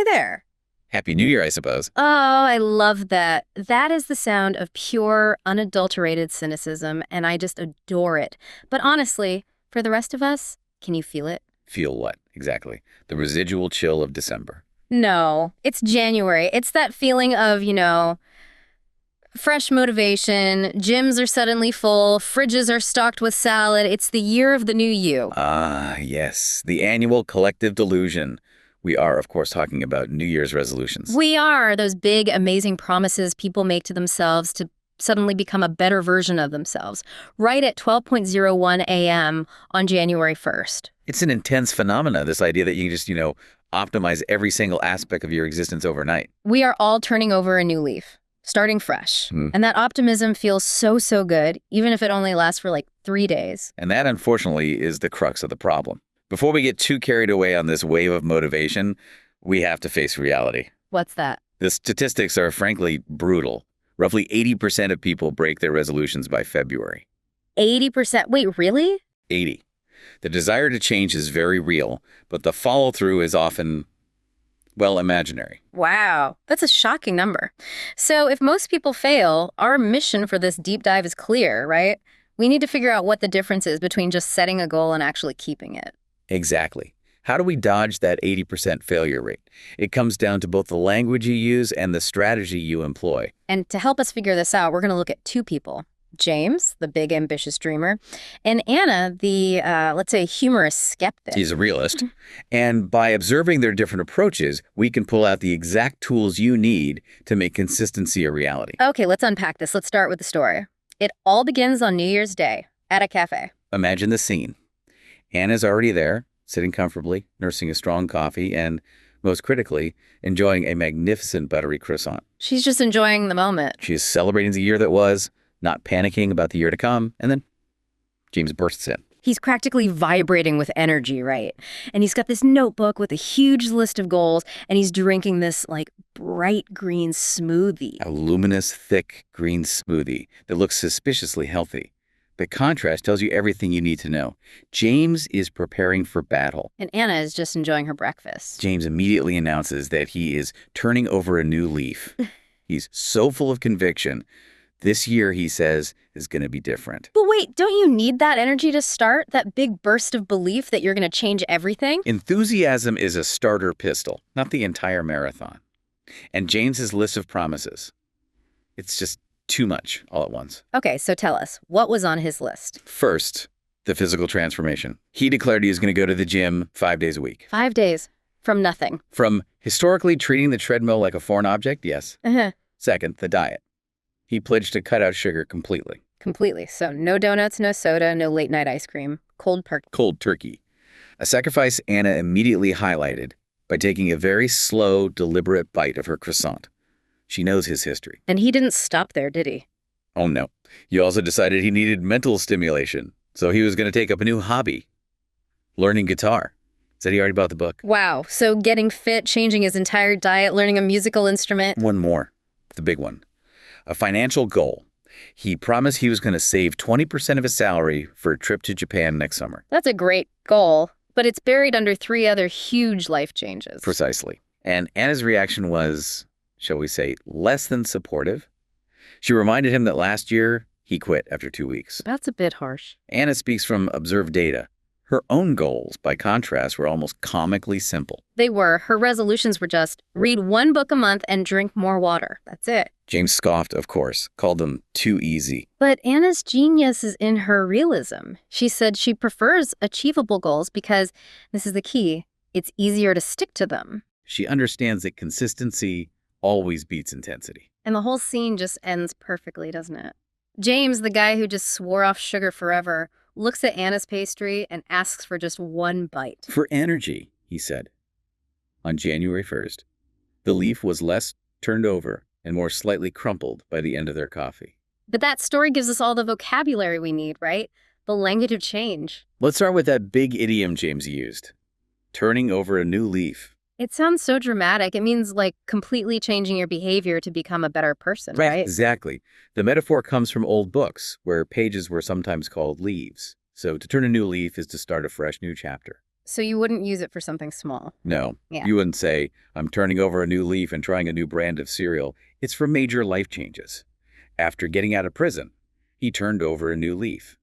Hey there. Happy New Year, I suppose. Oh, I love that. That is the sound of pure, unadulterated cynicism, and I just adore it. But honestly, for the rest of us, can you feel it? Feel what, exactly? The residual chill of December. No, it's January. It's that feeling of, fresh motivation, gyms are suddenly full, fridges are stocked with salad. It's the year of the new you. Ah, yes, the annual collective delusion. We are, of course, talking about New Year's resolutions. We are those big, amazing promises people make to themselves to suddenly become a better version of themselves, right at 12:01 a.m. on January 1st. It's an intense phenomena, this idea that you can just, optimize every single aspect of your existence overnight. We are all turning over a new leaf, starting fresh. Hmm. And that optimism feels so, so good, even if it only lasts for like 3 days. And that, unfortunately, is the crux of the problem. Before we get too carried away on this wave of motivation, we have to face reality. What's that? The statistics are frankly brutal. Roughly 80% of people break their resolutions by February. 80%? Wait, really? 80. The desire to change is very real, but the follow-through is often, well, imaginary. Wow, that's a shocking number. So if most people fail, our mission for this deep dive is clear, right? We need to figure out what the difference is between just setting a goal and actually keeping it. Exactly. How do we dodge that 80% failure rate? It comes down to both the language you use and the strategy you employ. And to help us figure this out, we're going to look at two people. James, the big ambitious dreamer, and Anna, the, let's say, humorous skeptic. He's a realist. And by observing their different approaches, we can pull out the exact tools you need to make consistency a reality. Okay, let's unpack this. Let's start with the story. It all begins on New Year's Day at a cafe. Imagine the scene. Anna's already there, sitting comfortably, nursing a strong coffee, and, most critically, enjoying a magnificent buttery croissant. She's just enjoying the moment. She's celebrating the year that was, not panicking about the year to come, and then James bursts in. He's practically vibrating with energy, right? And he's got this notebook with a huge list of goals, and he's drinking this, bright green smoothie. A luminous, thick, green smoothie that looks suspiciously healthy. The contrast tells you everything you need to know. James is preparing for battle. And Anna is just enjoying her breakfast. James immediately announces that he is turning over a new leaf. He's so full of conviction. This year, he says, is going to be different. But wait, don't you need that energy to start? That big burst of belief that you're going to change everything? Enthusiasm is a starter pistol, not the entire marathon. And James's list of promises. It's just too much all at once. Okay, so tell us, what was on his list? First, the physical transformation. He declared he was going to go to the gym 5 days a week. 5 days from nothing. From historically treating the treadmill like a foreign object, yes. Second, the diet. He pledged to cut out sugar completely. Completely. So no donuts, no soda, no late night ice cream. Cold turkey. A sacrifice Anna immediately highlighted by taking a very slow, deliberate bite of her croissant. She knows his history. And he didn't stop there, did he? Oh, no. He also decided he needed mental stimulation, so he was going to take up a new hobby, learning guitar. Said he already bought the book. Wow. So getting fit, changing his entire diet, learning a musical instrument. One more. The big one. A financial goal. He promised he was going to save 20% of his salary for a trip to Japan next summer. That's a great goal, but it's buried under 3 other huge life changes. Precisely. And Anna's reaction was, shall we say, less than supportive. She reminded him that last year, he quit after 2 weeks. That's a bit harsh. Anna speaks from observed data. Her own goals, by contrast, were almost comically simple. They were. Her resolutions were just read 1 book a month and drink more water. That's it. James scoffed, of course, called them too easy. But Anna's genius is in her realism. She said she prefers achievable goals because, this is the key, it's easier to stick to them. She understands that consistency always beats intensity. And the whole scene just ends perfectly, doesn't it? James, the guy who just swore off sugar forever, looks at Anna's pastry and asks for just 1 bite. For energy, he said. On January 1st, the leaf was less turned over and more slightly crumpled by the end of their coffee. But that story gives us all the vocabulary we need, right? The language of change. Let's start with that big idiom James used. Turning over a new leaf. It sounds so dramatic. It means completely changing your behavior to become a better person, right? Exactly. The metaphor comes from old books, where pages were sometimes called leaves. So to turn a new leaf is to start a fresh new chapter. So you wouldn't use it for something small. No, Yeah. you wouldn't say, I'm turning over a new leaf and trying a new brand of cereal. It's for major life changes. After getting out of prison, he turned over a new leaf.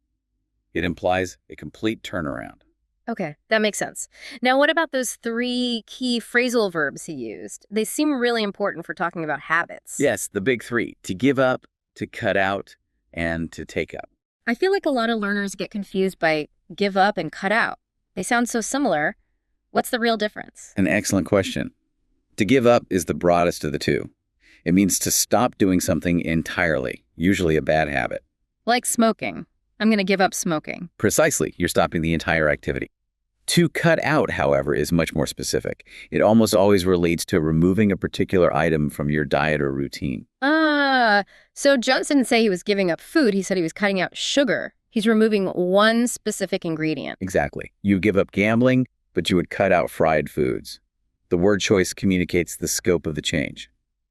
It implies a complete turnaround. Okay, that makes sense. Now, what about those three key phrasal verbs he used? They seem really important for talking about habits. Yes, the big three: to give up, to cut out, and to take up. I feel like a lot of learners get confused by give up and cut out. They sound so similar. What's the real difference? An excellent question. To give up is the broadest of the two. It means to stop doing something entirely, usually a bad habit. Like smoking. I'm going to give up smoking. Precisely, you're stopping the entire activity. To cut out, however, is much more specific. It almost always relates to removing a particular item from your diet or routine. So Jones didn't say he was giving up food. He said he was cutting out sugar. He's removing one specific ingredient. Exactly. You give up gambling, but you would cut out fried foods. The word choice communicates the scope of the change.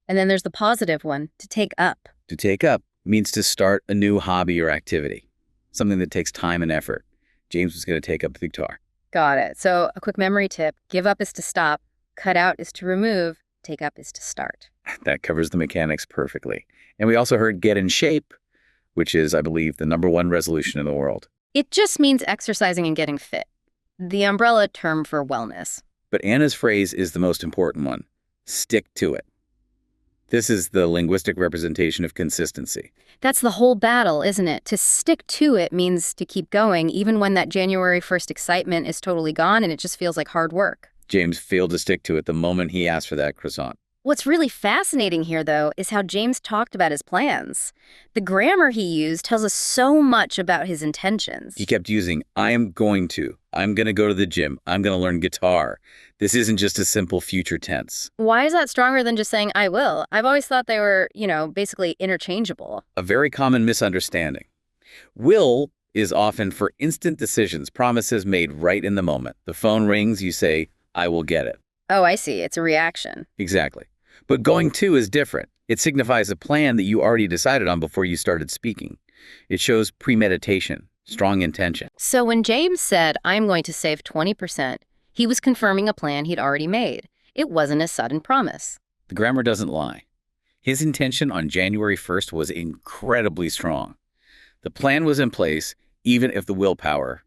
And then there's the positive one, to take up. To take up means to start a new hobby or activity, something that takes time and effort. James was going to take up the guitar. Got it. So a quick memory tip, give up is to stop, cut out is to remove, take up is to start. That covers the mechanics perfectly. And we also heard get in shape, which is, I believe, the #1 resolution in the world. It just means exercising and getting fit. The umbrella term for wellness. But Anna's phrase is the most important one: stick to it. This is the linguistic representation of consistency. That's the whole battle, isn't it? To stick to it means to keep going, even when that January 1st excitement is totally gone and it just feels like hard work. James failed to stick to it the moment he asked for that croissant. What's really fascinating here, though, is how James talked about his plans. The grammar he used tells us so much about his intentions. He kept using, I'm going to go to the gym, I'm going to learn guitar. This isn't just a simple future tense. Why is that stronger than just saying, I will? I've always thought they were, basically interchangeable. A very common misunderstanding. Will is often for instant decisions, promises made right in the moment. The phone rings, you say, I will get it. Oh, I see. It's a reaction. Exactly. But going to is different. It signifies a plan that you already decided on before you started speaking. It shows premeditation, strong intention. So when James said, I'm going to save 20%, he was confirming a plan he'd already made. It wasn't a sudden promise. The grammar doesn't lie. His intention on January 1st was incredibly strong. The plan was in place, even if the willpower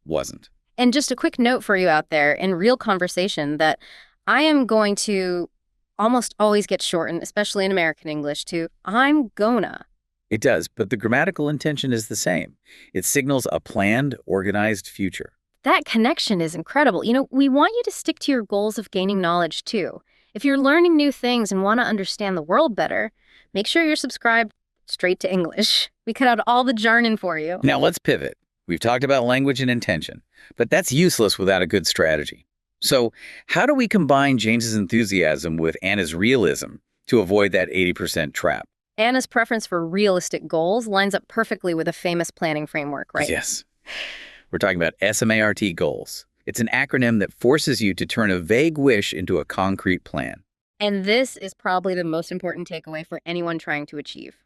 wasn't. And just a quick note for you out there in real conversation that I am going to almost always get shortened, especially in American English, to I'm gonna. It does, but the grammatical intention is the same. It signals a planned, organized future. That connection is incredible. We want you to stick to your goals of gaining knowledge, too. If you're learning new things and want to understand the world better, make sure you're subscribed straight to English. We cut out all the jargon for you. Now let's pivot. We've talked about language and intention, but that's useless without a good strategy. So how do we combine James's enthusiasm with Anna's realism to avoid that 80% trap? Anna's preference for realistic goals lines up perfectly with a famous planning framework, right? Yes. We're talking about S.M.A.R.T. goals. It's an acronym that forces you to turn a vague wish into a concrete plan. And this is probably the most important takeaway for anyone trying to achieve.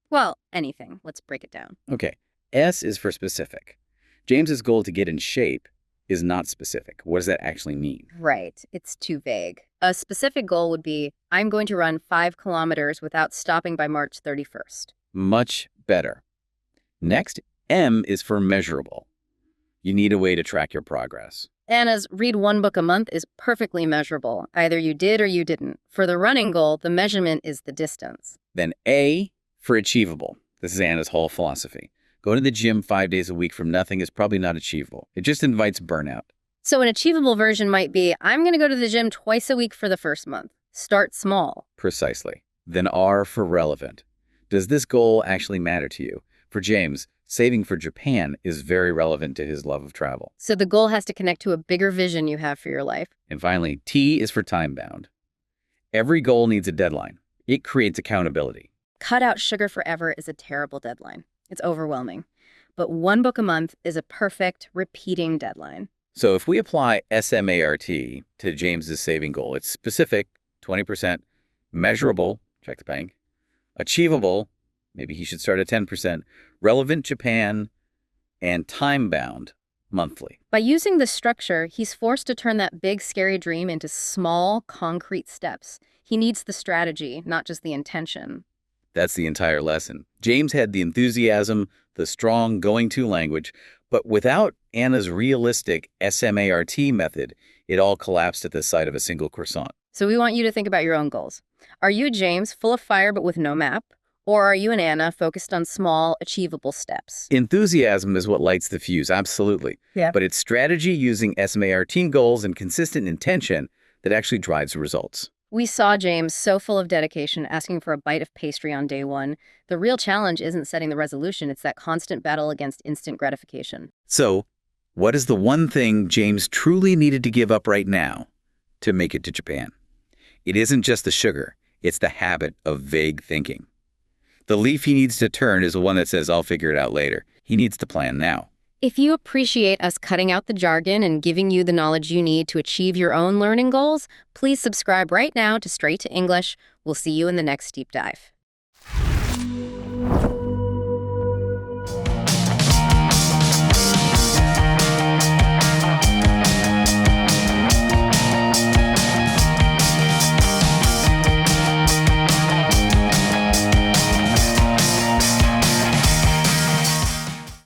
Well, anything. Let's break it down. Okay. S is for specific. James's goal to get in shape is not specific. What does that actually mean? Right. It's too vague. A specific goal would be, I'm going to run 5 kilometers without stopping by March 31st. Much better. Next, M is for measurable. You need a way to track your progress. Anna's read 1 book a month is perfectly measurable. Either you did or you didn't. For the running goal, the measurement is the distance. Then A for achievable. This is Anna's whole philosophy. Going to the gym 5 days a week from nothing is probably not achievable. It just invites burnout. So an achievable version might be, I'm going to go to the gym twice a week for the first month. Start small. Precisely. Then R for relevant. Does this goal actually matter to you? For James, saving for Japan is very relevant to his love of travel. So the goal has to connect to a bigger vision you have for your life. And finally, T is for time-bound. Every goal needs a deadline. It creates accountability. Cut out sugar forever is a terrible deadline. It's overwhelming. But 1 book a month is a perfect, repeating deadline. So if we apply S.M.A.R.T. to James's saving goal, it's specific, 20%, measurable, check the bank, achievable, maybe he should start at 10%, relevant Japan, and time-bound, monthly. By using this structure, he's forced to turn that big, scary dream into small, concrete steps. He needs the strategy, not just the intention. That's the entire lesson. James had the enthusiasm, the strong going-to language, but without Anna's realistic S.M.A.R.T method, it all collapsed at the sight of a single croissant. So we want you to think about your own goals. Are you James, full of fire but with no map? Or are you an Anna, focused on small, achievable steps? Enthusiasm is what lights the fuse, absolutely. Yeah. But it's strategy using S.M.A.R.T goals and consistent intention that actually drives results. We saw James so full of dedication, asking for a bite of pastry on day one. The real challenge isn't setting the resolution, it's that constant battle against instant gratification. So, what is the one thing James truly needed to give up right now to make it to Japan? It isn't just the sugar, it's the habit of vague thinking. The leaf he needs to turn is the one that says, I'll figure it out later. He needs to plan now. If you appreciate us cutting out the jargon and giving you the knowledge you need to achieve your own learning goals, please subscribe right now to Straight to English. We'll see you in the next deep dive.